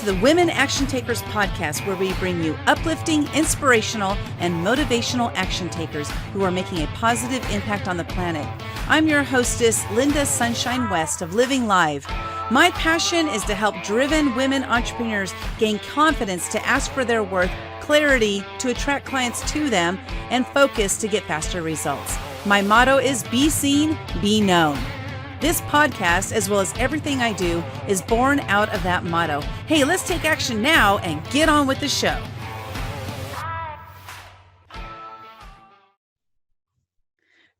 to the Women Action Takers podcast, where we bring you uplifting, inspirational, and motivational action takers who are making a positive impact on the planet. I'm your hostess, Lynda Sunshine West of Living Live. My passion is to help driven women entrepreneurs gain confidence to ask for their worth, clarity to attract clients to them, and focus to get faster results. My motto is be seen, be known. This podcast, as well as everything I do, is born out of that motto. Hey, let's take action now and get on with the show.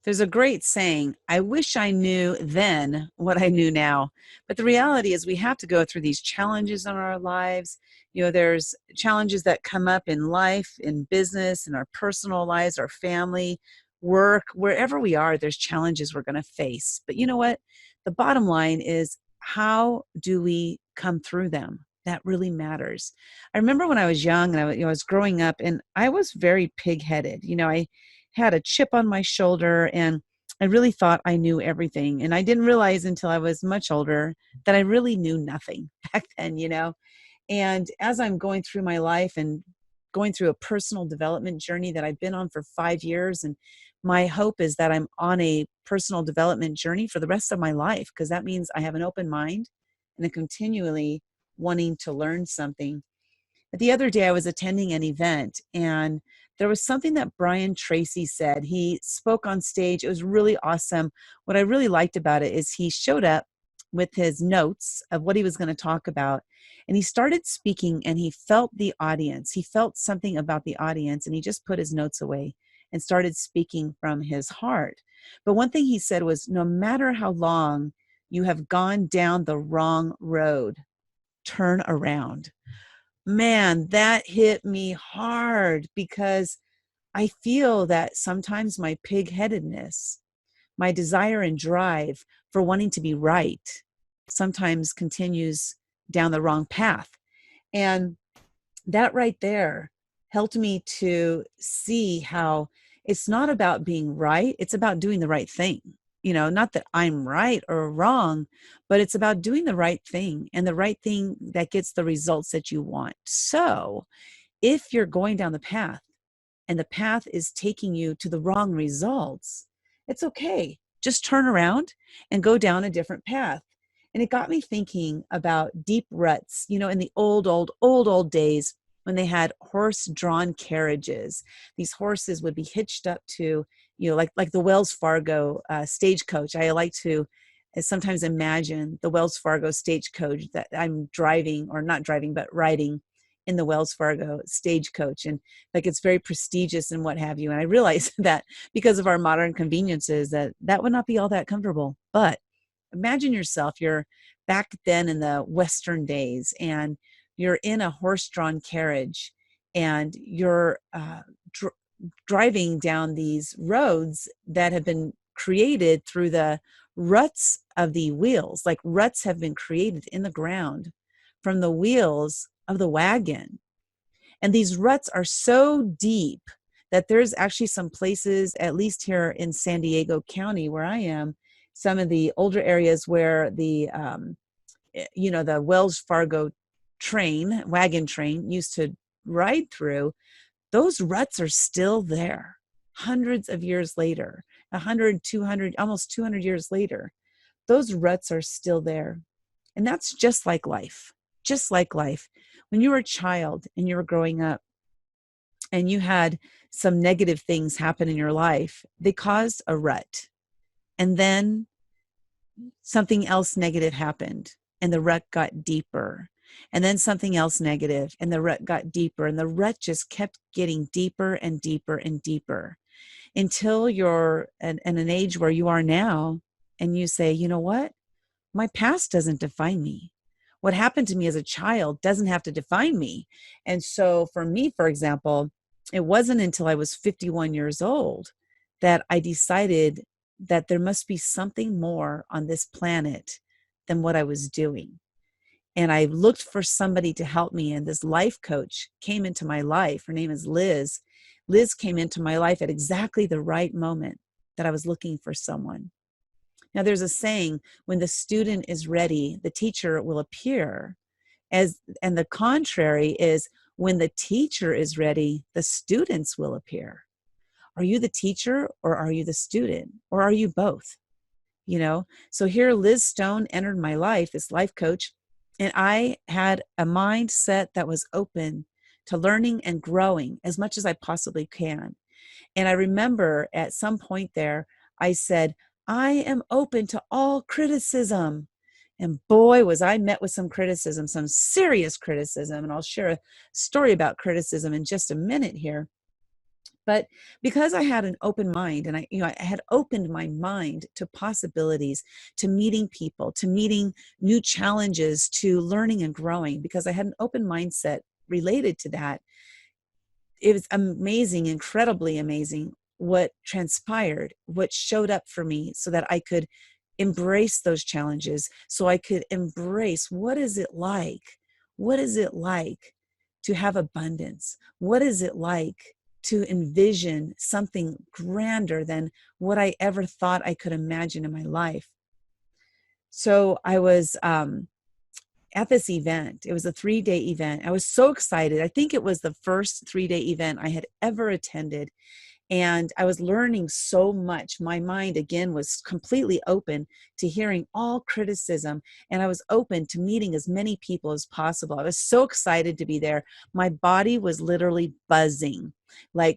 There's a great saying, I wish I knew then what I knew now. But the reality is we have to go through these challenges in our lives. You know, there's challenges that come up in life, in business, in our personal lives, our family, work, wherever we are, there's challenges we're going to face. But you know what? The bottom line is, how do we come through them? That really matters. I remember when I was young and I was growing up, and I was very pig-headed. You know, I had a chip on my shoulder and I really thought I knew everything. And I didn't realize until I was much older that I really knew nothing back then, you know. And as I'm going through my life and going through a personal development journey that I've been on for 5 years, and my hope is that I'm on a personal development journey for the rest of my life, because that means I have an open mind and I'm continually wanting to learn something. But the other day I was attending an event, and there was something that Brian Tracy said. He spoke on stage. It was really awesome. What I really liked about it is he showed up with his notes of what he was going to talk about. And he started speaking, and he felt the audience. He felt something about the audience, and he just put his notes away and started speaking from his heart. But one thing he said was, no matter how long you have gone down the wrong road, turn around. Man, that hit me hard, because I feel that sometimes my pig-headedness, my desire and drive for wanting to be right, sometimes continues down the wrong path. And that right there helped me to see how it's not about being right. It's about doing the right thing. You know, not that I'm right or wrong, but it's about doing the right thing, and the right thing that gets the results that you want. So if you're going down the path and the path is taking you to the wrong results, it's okay. Just turn around and go down a different path. And it got me thinking about deep ruts, you know, in the old days when they had horse-drawn carriages. These horses would be hitched up to, you know, like the Wells Fargo stagecoach. I like to sometimes imagine the Wells Fargo stagecoach that I'm driving, or not driving, but riding in the Wells Fargo stagecoach. And like, it's very prestigious and what have you. And I realize that because of our modern conveniences, that would not be all that comfortable. But imagine yourself, you're back then in the Western days, and you're in a horse-drawn carriage, and you're driving down these roads that have been created through the ruts of the wheels. Like, ruts have been created in the ground from the wheels of the wagon. And these ruts are so deep that there's actually some places, at least here in San Diego County where I am, some of the older areas where the Wells Fargo wagon train used to ride through, those ruts are still there hundreds of years later, 100, 200, almost 200 years later. Those ruts are still there. And that's just like life. Just like life. When you were a child and you were growing up and you had some negative things happen in your life, they caused a rut. And then something else negative happened, and the rut got deeper. And then something else negative, and the rut got deeper. And the rut just kept getting deeper and deeper and deeper, until you're at an age where you are now, and you say, you know what? My past doesn't define me. What happened to me as a child doesn't have to define me. And so for me, for example, it wasn't until I was 51 years old that I decided that there must be something more on this planet than what I was doing. And I looked for somebody to help me. And this life coach came into my life. Her name is Liz. Liz came into my life at exactly the right moment that I was looking for someone. Now, there's a saying, when the student is ready, the teacher will appear. And the contrary is, when the teacher is ready, the students will appear. Are you the teacher, or are you the student, or are you both? So here Liz Stone entered my life, this life coach, and I had a mindset that was open to learning and growing as much as I possibly can. And I remember at some point there, I said, I am open to all criticism. And boy, was I met with some criticism, some serious criticism. And I'll share a story about criticism in just a minute here. But because I had an open mind, and I had opened my mind to possibilities, to meeting people, to meeting new challenges, to learning and growing, because I had an open mindset related to that, it was amazing, incredibly amazing what transpired, what showed up for me, so that I could embrace those challenges, so I could embrace, what is it like? What is it like to have abundance? What is it like to envision something grander than what I ever thought I could imagine in my life? So I was at this event. It was a 3-day event. I was so excited. I think it was the first 3-day event I had ever attended. And I was learning so much. My mind, again, was completely open to hearing all criticism. And I was open to meeting as many people as possible. I was so excited to be there. My body was literally buzzing. I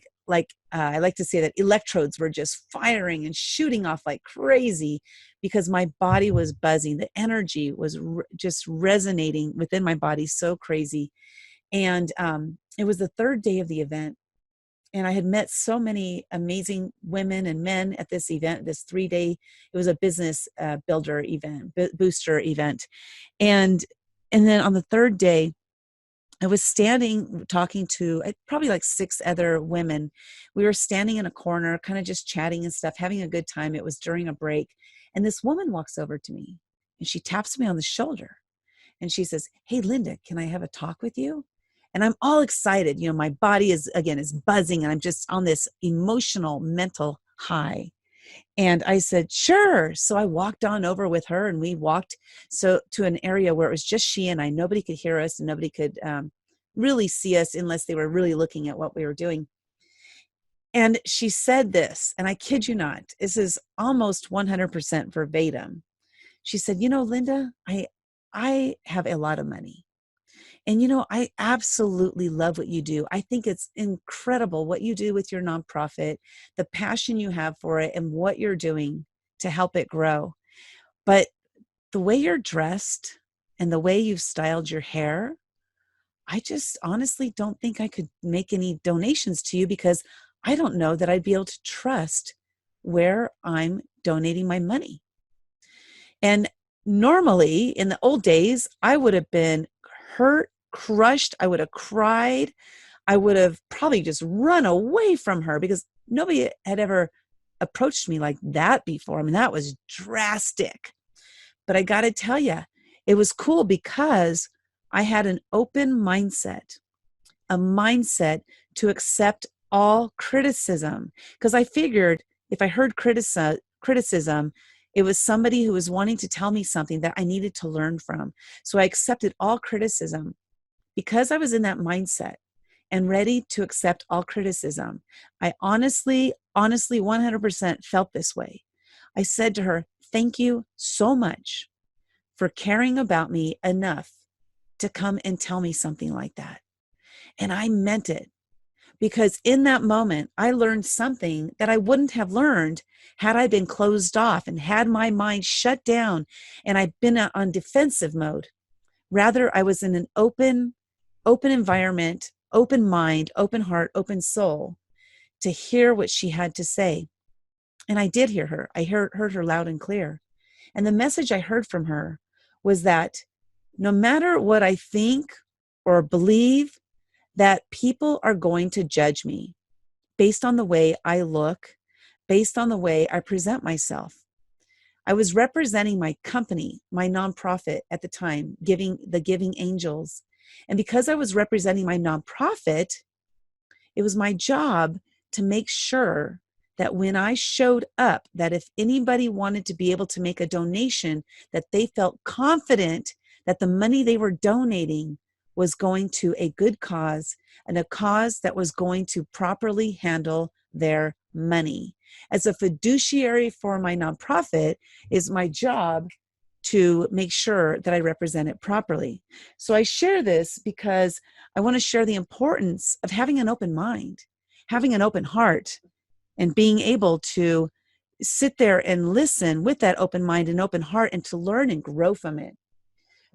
like to say that electrodes were just firing and shooting off like crazy, because my body was buzzing. The energy was just resonating within my body so crazy. And it was the 3rd day of the event. And I had met so many amazing women and men at this event, this 3-day, it was a business builder event, booster event. And then on the 3rd day, I was standing talking to probably like 6 other women. We were standing in a corner, kind of just chatting and stuff, having a good time. It was during a break. And this woman walks over to me and she taps me on the shoulder. And she says, "Hey, Lynda, can I have a talk with you?" And I'm all excited. My body is buzzing, and I'm just on this emotional, mental high. And I said, "Sure." So I walked on over with her, and we walked to an area where it was just she and I. Nobody could hear us, and nobody could really see us unless they were really looking at what we were doing. And she said this, and I kid you not, this is almost 100% verbatim. She said, "Lynda, I have a lot of money. And, I absolutely love what you do. I think it's incredible what you do with your nonprofit, the passion you have for it, and what you're doing to help it grow. But the way you're dressed and the way you've styled your hair, I just honestly don't think I could make any donations to you, because I don't know that I'd be able to trust where I'm donating my money." And normally in the old days, I would have been hurt, crushed. I would have cried. I would have probably just run away from her, because nobody had ever approached me like that before. I mean, that was drastic. But I got to tell you, it was cool because I had an open mindset, a mindset to accept all criticism. Because I figured if I heard criticism, it was somebody who was wanting to tell me something that I needed to learn from. So I accepted all criticism because I was in that mindset and ready to accept all criticism. I honestly, 100% felt this way. I said to her, "Thank you so much for caring about me enough to come and tell me something like that." And I meant it. Because in that moment, I learned something that I wouldn't have learned had I been closed off and had my mind shut down and I'd been on defensive mode. Rather, I was in an open environment, open mind, open heart, open soul to hear what she had to say. And I did hear her. I heard her loud and clear. And the message I heard from her was that no matter what I think or believe, that people are going to judge me based on the way I look, based on the way I present myself. I was representing my company, my nonprofit at the time, the Giving Angels. And because I was representing my nonprofit, it was my job to make sure that when I showed up, that if anybody wanted to be able to make a donation, that they felt confident that the money they were donating was going to a good cause, and a cause that was going to properly handle their money. As a fiduciary for my nonprofit, is my job to make sure that I represent it properly. So I share this because I want to share the importance of having an open mind, having an open heart, and being able to sit there and listen with that open mind and open heart, and to learn and grow from it.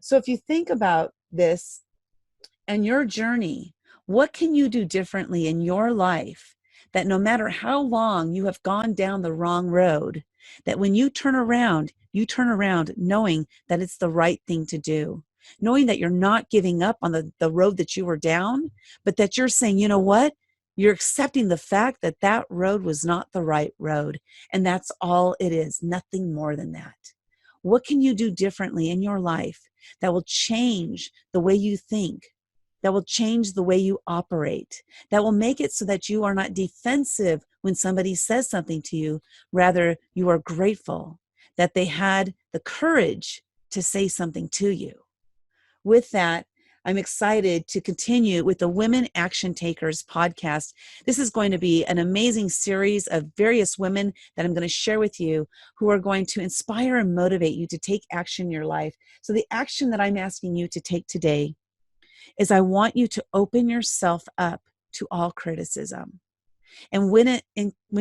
So if you think about this and your journey, what can you do differently in your life that no matter how long you have gone down the wrong road, that when you turn around knowing that it's the right thing to do, knowing that you're not giving up on the road that you were down, but that you're saying, you know what? You're accepting the fact that that road was not the right road. And that's all it is, nothing more than that. What can you do differently in your life that will change the way you think, that will change the way you operate, that will make it so that you are not defensive when somebody says something to you, rather you are grateful that they had the courage to say something to you. With that, I'm excited to continue with the Women Action Takers podcast. This is going to be an amazing series of various women that I'm going to share with you who are going to inspire and motivate you to take action in your life. So the action that I'm asking you to take today is I want you to open yourself up to all criticism. And when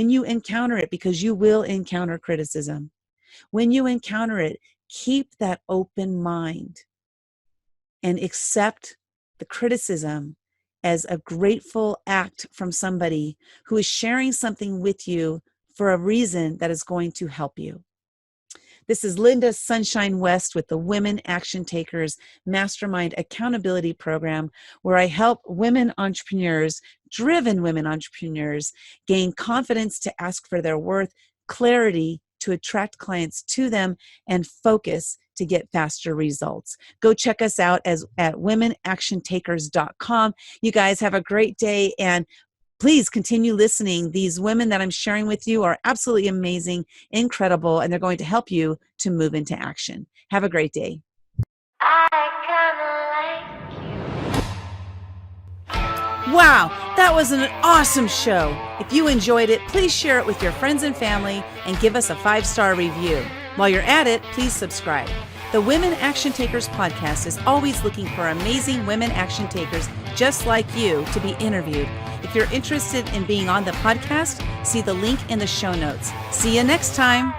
you encounter it, because you will encounter criticism, when you encounter it, keep that open mind and accept the criticism as a grateful act from somebody who is sharing something with you for a reason that is going to help you. This is Lynda Sunshine West with the Women Action Takers Mastermind Accountability Program, where I help women entrepreneurs, driven women entrepreneurs, gain confidence to ask for their worth, clarity to attract clients to them, and focus to get faster results. Go check us out at womenactiontakers.com. You guys have a great day, and please continue listening. These women that I'm sharing with you are absolutely amazing, incredible, and they're going to help you to move into action. Have a great day. Wow, that was an awesome show. If you enjoyed it, please share it with your friends and family and give us a 5-star review. While you're at it, please subscribe. The Women Action Takers podcast is always looking for amazing women action takers just like you to be interviewed. If you're interested in being on the podcast, see the link in the show notes. See you next time.